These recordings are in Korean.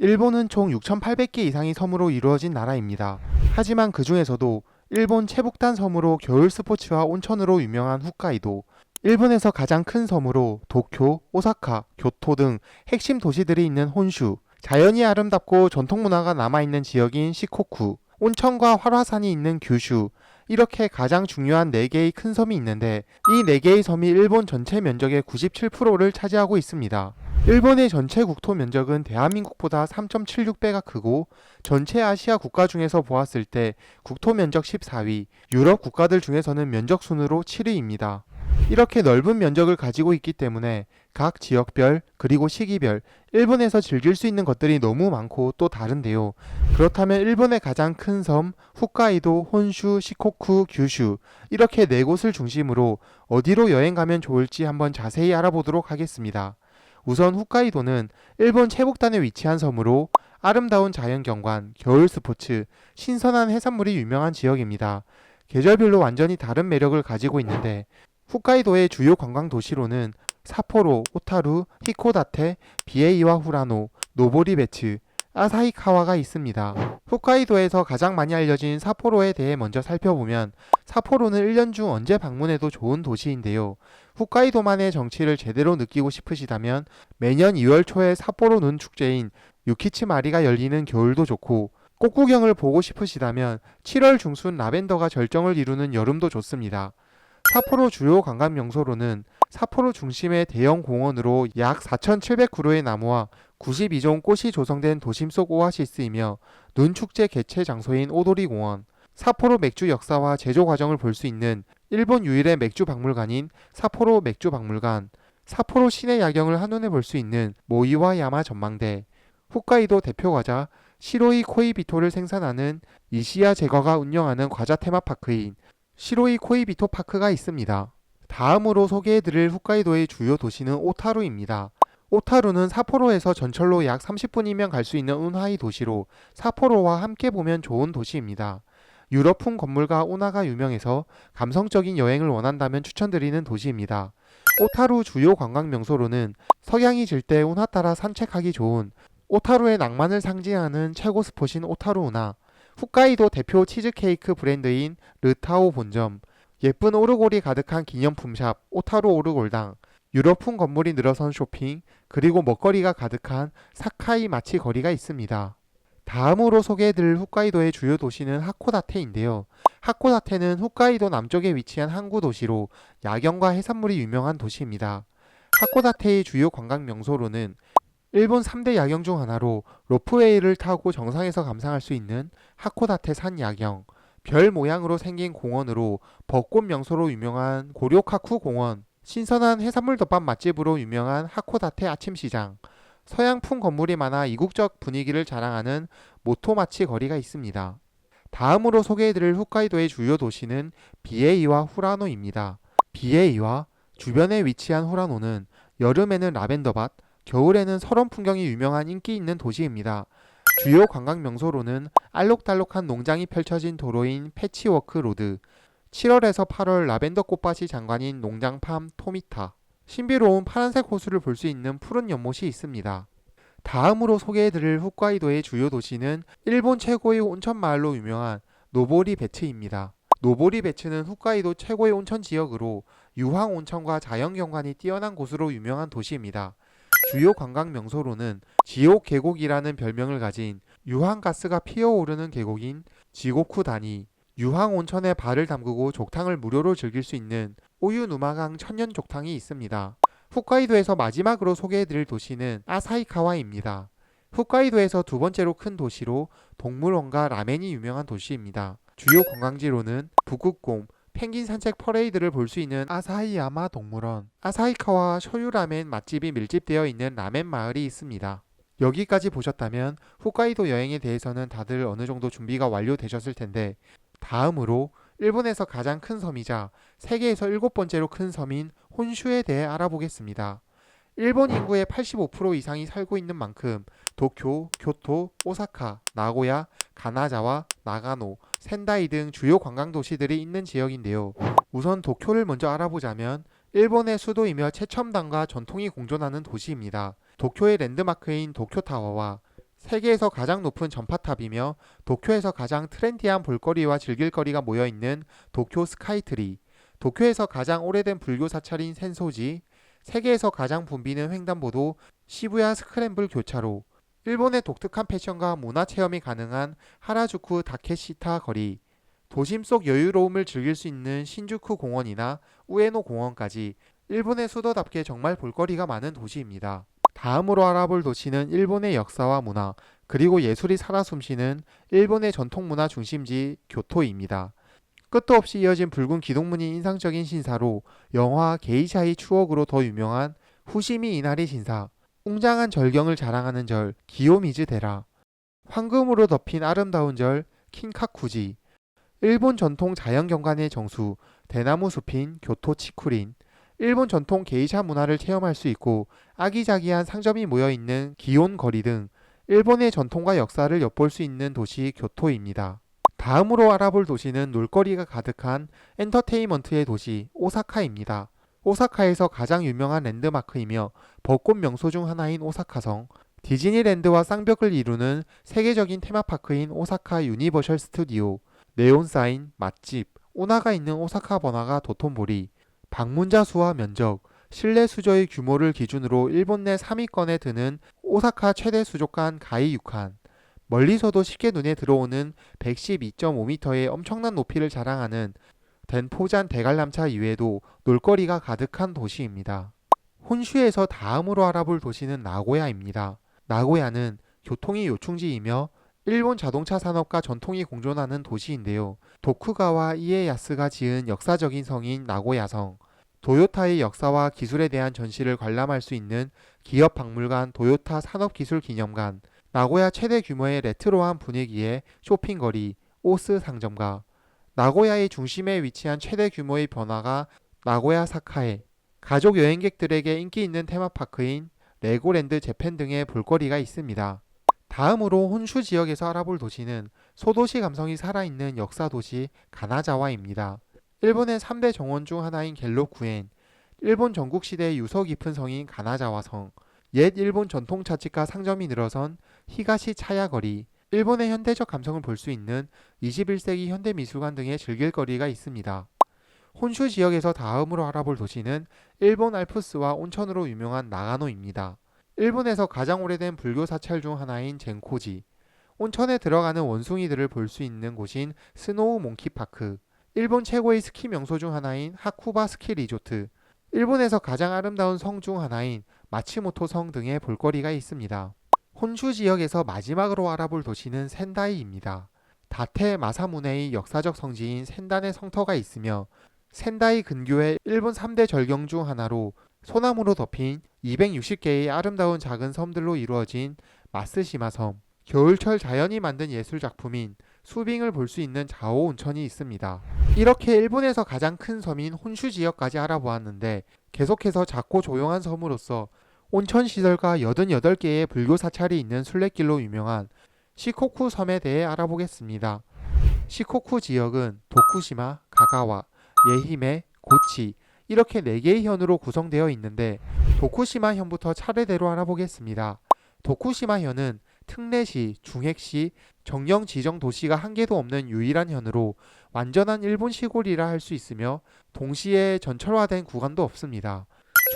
일본은 총 6,800개 이상의 섬으로 이루어진 나라입니다. 하지만 그 중에서도 일본 최북단 섬으로 겨울 스포츠와 온천으로 유명한 홋카이도, 일본에서 가장 큰 섬으로 도쿄, 오사카, 교토 등 핵심 도시들이 있는 혼슈, 자연이 아름답고 전통 문화가 남아있는 지역인 시코쿠, 온천과 활화산이 있는 규슈, 이렇게 가장 중요한 4개의 큰 섬이 있는데 이 4개의 섬이 일본 전체 면적의 97%를 차지하고 있습니다. 일본의 전체 국토 면적은 대한민국보다 3.76배가 크고 전체 아시아 국가 중에서 보았을 때 국토 면적 14위, 유럽 국가들 중에서는 면적 순으로 7위입니다. 이렇게 넓은 면적을 가지고 있기 때문에 각 지역별 그리고 시기별 일본에서 즐길 수 있는 것들이 너무 많고 또 다른데요. 그렇다면 일본의 가장 큰 섬 홋카이도, 혼슈, 시코쿠, 규슈 이렇게 4곳을 중심으로 어디로 여행 가면 좋을지 한번 자세히 알아보도록 하겠습니다. 우선 홋카이도는 일본 최북단에 위치한 섬으로 아름다운 자연경관, 겨울 스포츠, 신선한 해산물이 유명한 지역입니다. 계절별로 완전히 다른 매력을 가지고 있는데 홋카이도의 주요 관광 도시로는 삿포로, 오타루, 히코다테, 비에이와 후라노, 노보리베츠, 아사히카와가 있습니다. 홋카이도에서 가장 많이 알려진 삿포로에 대해 먼저 살펴보면 삿포로는 1년 중 언제 방문해도 좋은 도시인데요. 홋카이도만의 정취를 제대로 느끼고 싶으시다면 매년 2월 초에 삿포로 눈 축제인 유키치 마리가 열리는 겨울도 좋고 꽃구경을 보고 싶으시다면 7월 중순 라벤더가 절정을 이루는 여름도 좋습니다. 삿포로 주요 관광 명소로는 삿포로 중심의 대형 공원으로 약 4,700그루의 나무와 92종 꽃이 조성된 도심 속 오아시스이며 눈축제 개최 장소인 오도리 공원, 삿포로 맥주 역사와 제조 과정을 볼 수 있는 일본 유일의 맥주 박물관인 삿포로 맥주 박물관, 삿포로 시내 야경을 한눈에 볼 수 있는 모이와 야마 전망대, 홋카이도 대표 과자 시로이 코이비토를 생산하는 이시야 제과가 운영하는 과자 테마파크인 시로이 코이비토 파크가 있습니다. 다음으로 소개해드릴 홋카이도의 주요 도시는 오타루입니다. 오타루는 삿포로에서 전철로 약 30분이면 갈 수 있는 운하의 도시로 삿포로와 함께 보면 좋은 도시입니다. 유럽풍 건물과 운하가 유명해서 감성적인 여행을 원한다면 추천드리는 도시입니다. 오타루 주요 관광 명소로는 석양이 질 때 운하 따라 산책하기 좋은 오타루의 낭만을 상징하는 최고 스폿인 오타루 운하, 홋카이도 대표 치즈케이크 브랜드인 르타오 본점, 예쁜 오르골이 가득한 기념품샵 오타루 오르골당, 유럽풍 건물이 늘어선 쇼핑, 그리고 먹거리가 가득한 사카이 마치 거리가 있습니다. 다음으로 소개해드릴 홋카이도의 주요 도시는 하코다테인데요. 하코다테는 홋카이도 남쪽에 위치한 항구 도시로 야경과 해산물이 유명한 도시입니다. 하코다테의 주요 관광 명소로는 일본 3대 야경 중 하나로 로프웨이를 타고 정상에서 감상할 수 있는 하코다테 산 야경, 별 모양으로 생긴 공원으로 벚꽃 명소로 유명한 고료카쿠 공원, 신선한 해산물 덮밥 맛집으로 유명한 하코다테 아침시장, 서양풍 건물이 많아 이국적 분위기를 자랑하는 모토마치 거리가 있습니다. 다음으로 소개해드릴 홋카이도의 주요 도시는 비에이와 후라노입니다. 비에이와 주변에 위치한 후라노는 여름에는 라벤더밭, 겨울에는 설원 풍경이 유명한 인기 있는 도시입니다. 주요 관광 명소로는 알록달록한 농장이 펼쳐진 도로인 패치워크 로드, 7월에서 8월 라벤더 꽃밭이 장관인 농장팜 토미타, 신비로운 파란색 호수를 볼 수 있는 푸른 연못이 있습니다. 다음으로 소개해드릴 홋카이도의 주요 도시는 일본 최고의 온천 마을로 유명한 노보리베츠입니다. 노보리베츠는 홋카이도 최고의 온천 지역으로 유황 온천과 자연경관이 뛰어난 곳으로 유명한 도시입니다. 주요 관광 명소로는 지옥 계곡이라는 별명을 가진 유황가스가 피어오르는 계곡인 지고쿠다니, 유황 온천에 발을 담그고 족탕을 무료로 즐길 수 있는 오유누마강 천년 족탕이 있습니다. 홋카이도에서 마지막으로 소개해드릴 도시는 아사히카와입니다. 홋카이도에서 두 번째로 큰 도시로 동물원과 라멘이 유명한 도시입니다. 주요 관광지로는 북극곰, 펭귄 산책 퍼레이드를 볼 수 있는 아사히야마 동물원, 아사히카와 쇼유라멘 맛집이 밀집되어 있는 라멘 마을이 있습니다. 여기까지 보셨다면 홋카이도 여행에 대해서는 다들 어느 정도 준비가 완료되셨을 텐데 다음으로 일본에서 가장 큰 섬이자 세계에서 7번째로 큰 섬인 혼슈에 대해 알아보겠습니다. 일본 인구의 85% 이상이 살고 있는 만큼 도쿄, 교토, 오사카, 나고야, 가나자와, 나가노, 센다이 등 주요 관광 도시들이 있는 지역인데요. 우선 도쿄를 먼저 알아보자면 일본의 수도이며 최첨단과 전통이 공존하는 도시입니다. 도쿄의 랜드마크인 도쿄타워와 세계에서 가장 높은 전파탑이며 도쿄에서 가장 트렌디한 볼거리와 즐길거리가 모여있는 도쿄 스카이트리, 도쿄에서 가장 오래된 불교 사찰인 센소지, 세계에서 가장 붐비는 횡단보도 시부야 스크램블 교차로, 일본의 독특한 패션과 문화 체험이 가능한 하라주쿠 다케시타 거리, 도심 속 여유로움을 즐길 수 있는 신주쿠 공원이나 우에노 공원까지 일본의 수도답게 정말 볼거리가 많은 도시입니다. 다음으로 알아볼 도시는 일본의 역사와 문화, 그리고 예술이 살아 숨쉬는 일본의 전통문화 중심지 교토입니다. 끝도 없이 이어진 붉은 기동문이 인상적인 신사로 영화 게이샤의 추억으로 더 유명한 후시미 이나리 신사, 웅장한 절경을 자랑하는 절 기요미즈 데라, 황금으로 덮인 아름다운 절 킨카쿠지, 일본 전통 자연경관의 정수 대나무 숲인 교토 치쿠린, 일본 전통 게이샤 문화를 체험할 수 있고 아기자기한 상점이 모여있는 기온 거리 등 일본의 전통과 역사를 엿볼 수 있는 도시 교토입니다. 다음으로 알아볼 도시는 놀거리가 가득한 엔터테인먼트의 도시 오사카입니다. 오사카에서 가장 유명한 랜드마크이며 벚꽃 명소 중 하나인 오사카성, 디즈니랜드와 쌍벽을 이루는 세계적인 테마파크인 오사카 유니버셜 스튜디오, 네온사인, 맛집, 운하가 있는 오사카 번화가 도톤보리, 방문자 수와 면적, 실내 수조의 규모를 기준으로 일본 내 3위권에 드는 오사카 최대 수족관 가이유칸, 멀리서도 쉽게 눈에 들어오는 112.5m의 엄청난 높이를 자랑하는 덴포잔 대관람차 이외에도 놀거리가 가득한 도시입니다. 혼슈에서 다음으로 알아볼 도시는 나고야입니다. 나고야는 교통이 요충지이며 일본 자동차 산업과 전통이 공존하는 도시인데요. 도쿠가와 이에야스가 지은 역사적인 성인 나고야성, 도요타의 역사와 기술에 대한 전시를 관람할 수 있는 기업 박물관 도요타 산업기술기념관, 나고야 최대 규모의 레트로한 분위기의 쇼핑거리 오스 상점가, 나고야의 중심에 위치한 최대 규모의 번화가 나고야 사카에, 가족 여행객들에게 인기 있는 테마파크인 레고랜드 재팬 등의 볼거리가 있습니다. 다음으로 혼슈 지역에서 알아볼 도시는 소도시 감성이 살아있는 역사도시 가나자와입니다. 일본의 3대 정원 중 하나인 갤로쿠엔, 일본 전국시대의 유서 깊은 성인 가나자와성, 옛 일본 전통 차치가 상점이 늘어선 히가시 차야거리, 일본의 현대적 감성을 볼 수 있는 21세기 현대미술관 등의 즐길거리가 있습니다. 혼슈 지역에서 다음으로 알아볼 도시는 일본 알프스와 온천으로 유명한 나가노입니다. 일본에서 가장 오래된 불교 사찰 중 하나인 젠코지, 온천에 들어가는 원숭이들을 볼 수 있는 곳인 스노우 몽키파크, 일본 최고의 스키 명소 중 하나인 하쿠바 스키 리조트, 일본에서 가장 아름다운 성 중 하나인 마츠모토 성 등의 볼거리가 있습니다. 혼슈 지역에서 마지막으로 알아볼 도시는 센다이입니다. 다테 마사무네의 역사적 성지인 센단의 성터가 있으며 센다이 근교의 일본 3대 절경 중 하나로 소나무로 덮인 260개의 아름다운 작은 섬들로 이루어진 마스시마 섬, 겨울철 자연이 만든 예술 작품인 수빙을 볼 수 있는 자오 온천이 있습니다. 이렇게 일본에서 가장 큰 섬인 혼슈 지역까지 알아보았는데 계속해서 작고 조용한 섬으로서 온천 시설과 88개의 불교 사찰이 있는 순례길로 유명한 시코쿠 섬에 대해 알아보겠습니다. 시코쿠 지역은 도쿠시마, 가가와, 예히메, 고치 이렇게 4개의 현으로 구성되어 있는데 도쿠시마 현부터 차례대로 알아보겠습니다. 도쿠시마 현은 특례시, 중핵시, 정령 지정 도시가 한 개도 없는 유일한 현으로 완전한 일본 시골이라 할 수 있으며 동시에 전철화된 구간도 없습니다.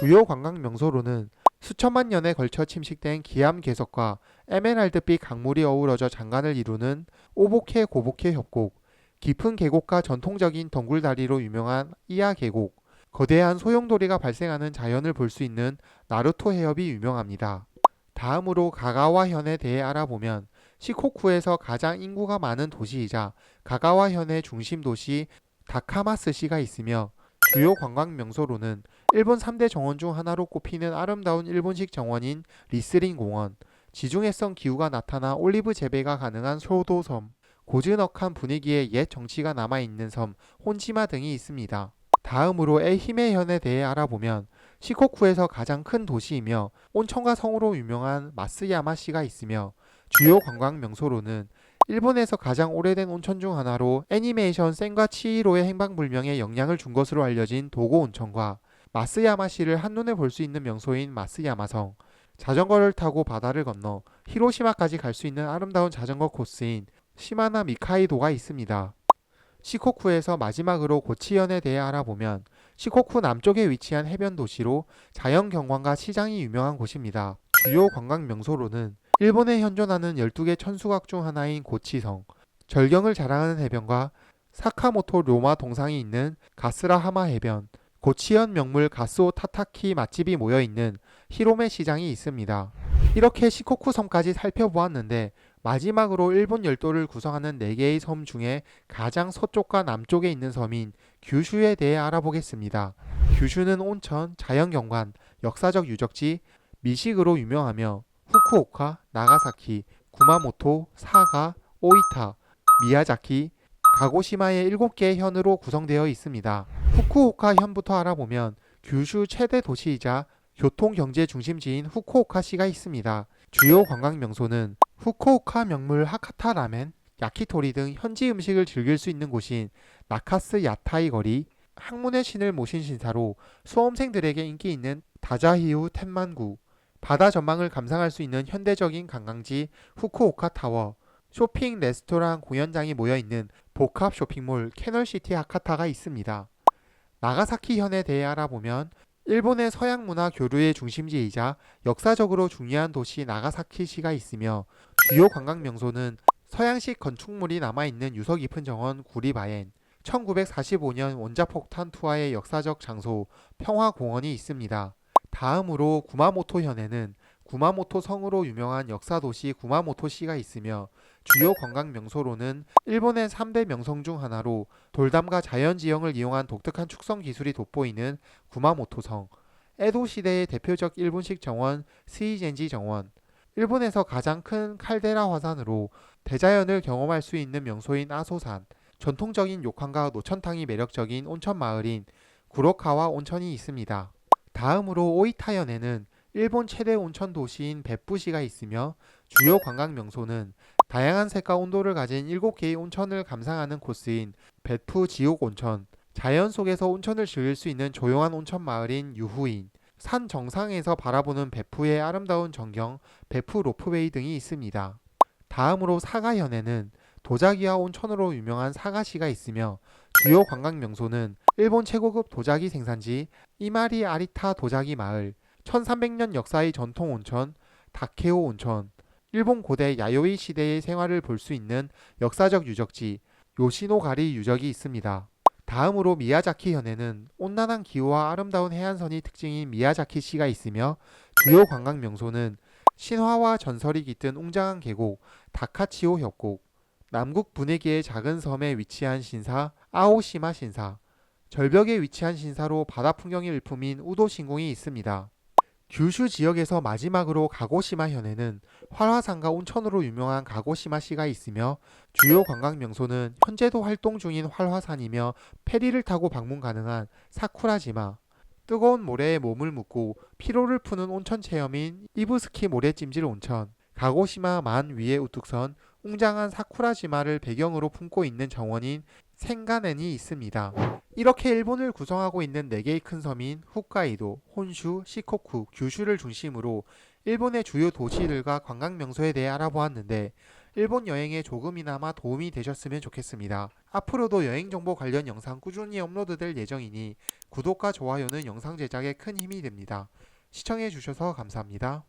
주요 관광 명소로는 수천만 년에 걸쳐 침식된 기암 개석과 에메랄드빛 강물이 어우러져 장관을 이루는 오보케 고보케 협곡, 깊은 계곡과 전통적인 덩굴다리로 유명한 이야 계곡, 거대한 소용돌이가 발생하는 자연을 볼 수 있는 나루토 해협이 유명합니다. 다음으로 가가와 현에 대해 알아보면 시코쿠에서 가장 인구가 많은 도시이자 가가와 현의 중심 도시 다카마스시가 있으며 주요 관광 명소로는 일본 3대 정원 중 하나로 꼽히는 아름다운 일본식 정원인 리스린 공원, 지중해성 기후가 나타나 올리브 재배가 가능한 소도섬, 고즈넉한 분위기의 옛 정치가 남아있는 섬 혼지마 등이 있습니다. 다음으로 에히메 현에 대해 알아보면 시코쿠에서 가장 큰 도시이며 온천과 성으로 유명한 마스야마시가 있으며 주요 관광 명소로는 일본에서 가장 오래된 온천 중 하나로 애니메이션 센과 치히로의 행방불명에 영향을 준 것으로 알려진 도고 온천과 마스야마시를 한눈에 볼 수 있는 명소인 마스야마성, 자전거를 타고 바다를 건너 히로시마까지 갈 수 있는 아름다운 자전거 코스인 시마나 미카이도가 있습니다. 시코쿠에서 마지막으로 고치현에 대해 알아보면 시코쿠 남쪽에 위치한 해변 도시로 자연 경관과 시장이 유명한 곳입니다. 주요 관광 명소로는 일본에 현존하는 12개 천수각 중 하나인 고치성, 절경을 자랑하는 해변과 사카모토 료마 동상이 있는 가스라하마 해변, 고치현 명물 가스오 타타키 맛집이 모여있는 히로메 시장이 있습니다. 이렇게 시코쿠 섬까지 살펴보았는데 마지막으로 일본 열도를 구성하는 4개의 섬 중에 가장 서쪽과 남쪽에 있는 섬인 규슈에 대해 알아보겠습니다. 규슈는 온천, 자연경관, 역사적 유적지, 미식으로 유명하며 후쿠오카, 나가사키, 구마모토, 사가, 오이타, 미야자키, 가고시마의 7개의 현으로 구성되어 있습니다. 후쿠오카 현부터 알아보면 규슈 최대 도시이자 교통 경제 중심지인 후쿠오카시가 있습니다. 주요 관광 명소는 후쿠오카 명물 하카타 라멘, 야키토리 등 현지 음식을 즐길 수 있는 곳인 나카스 야타이 거리, 학문의 신을 모신 신사로 수험생들에게 인기 있는 다자히우 텐만구, 바다 전망을 감상할 수 있는 현대적인 관광지 후쿠오카 타워, 쇼핑, 레스토랑, 공연장이 모여있는 복합 쇼핑몰 캐널시티 하카타가 있습니다. 나가사키 현에 대해 알아보면 일본의 서양 문화 교류의 중심지이자 역사적으로 중요한 도시 나가사키시가 있으며 주요 관광 명소는 서양식 건축물이 남아있는 유서 깊은 정원 구리바엔, 1945년 원자폭탄 투하의 역사적 장소 평화공원이 있습니다. 다음으로 구마모토 현에는 구마모토 성으로 유명한 역사도시 구마모토시가 있으며 주요 관광 명소로는 일본의 3대 명성 중 하나로 돌담과 자연지형을 이용한 독특한 축성 기술이 돋보이는 구마모토성, 에도 시대의 대표적 일본식 정원 스이젠지 정원, 일본에서 가장 큰 칼데라 화산으로 대자연을 경험할 수 있는 명소인 아소산, 전통적인 욕탕과 노천탕이 매력적인 온천 마을인 구로카와 온천이 있습니다. 다음으로 오이타현에는 일본 최대 온천 도시인 베푸시가 있으며 주요 관광 명소는 다양한 색과 온도를 가진 7개의 온천을 감상하는 코스인 베푸 지옥 온천, 자연 속에서 온천을 즐길 수 있는 조용한 온천 마을인 유후인, 산 정상에서 바라보는 베푸의 아름다운 전경 베푸 로프웨이 등이 있습니다. 다음으로 사가현에는 도자기와 온천으로 유명한 사가시가 있으며 주요 관광 명소는 일본 최고급 도자기 생산지 이마리 아리타 도자기 마을, 1300년 역사의 전통 온천 다케오 온천, 일본 고대 야요이 시대의 생활을 볼 수 있는 역사적 유적지 요시노가리 유적이 있습니다. 다음으로 미야자키현에는 온난한 기후와 아름다운 해안선이 특징인 미야자키시가 있으며 주요 관광 명소는 신화와 전설이 깃든 웅장한 계곡 다카치오 협곡, 남국 분해기의 작은 섬에 위치한 신사 아오시마 신사, 절벽에 위치한 신사로 바다 풍경이 일품인 우도 신궁이 있습니다. 규슈 지역에서 마지막으로 가고시마 현에는 활화산과 온천으로 유명한 가고시마시가 있으며 주요 관광 명소는 현재도 활동 중인 활화산이며 페리를 타고 방문 가능한 사쿠라지마, 뜨거운 모래에 몸을 묻고 피로를 푸는 온천 체험인 이부스키 모래찜질 온천, 가고시마 만 위에 우뚝 선 웅장한 사쿠라지마를 배경으로 품고 있는 정원인 센가넨이 있습니다. 이렇게 일본을 구성하고 있는 4개의 큰 섬인 홋카이도, 혼슈, 시코쿠, 규슈를 중심으로 일본의 주요 도시들과 관광 명소에 대해 알아보았는데 일본 여행에 조금이나마 도움이 되셨으면 좋겠습니다. 앞으로도 여행 정보 관련 영상 꾸준히 업로드될 예정이니 구독과 좋아요는 영상 제작에 큰 힘이 됩니다. 시청해주셔서 감사합니다.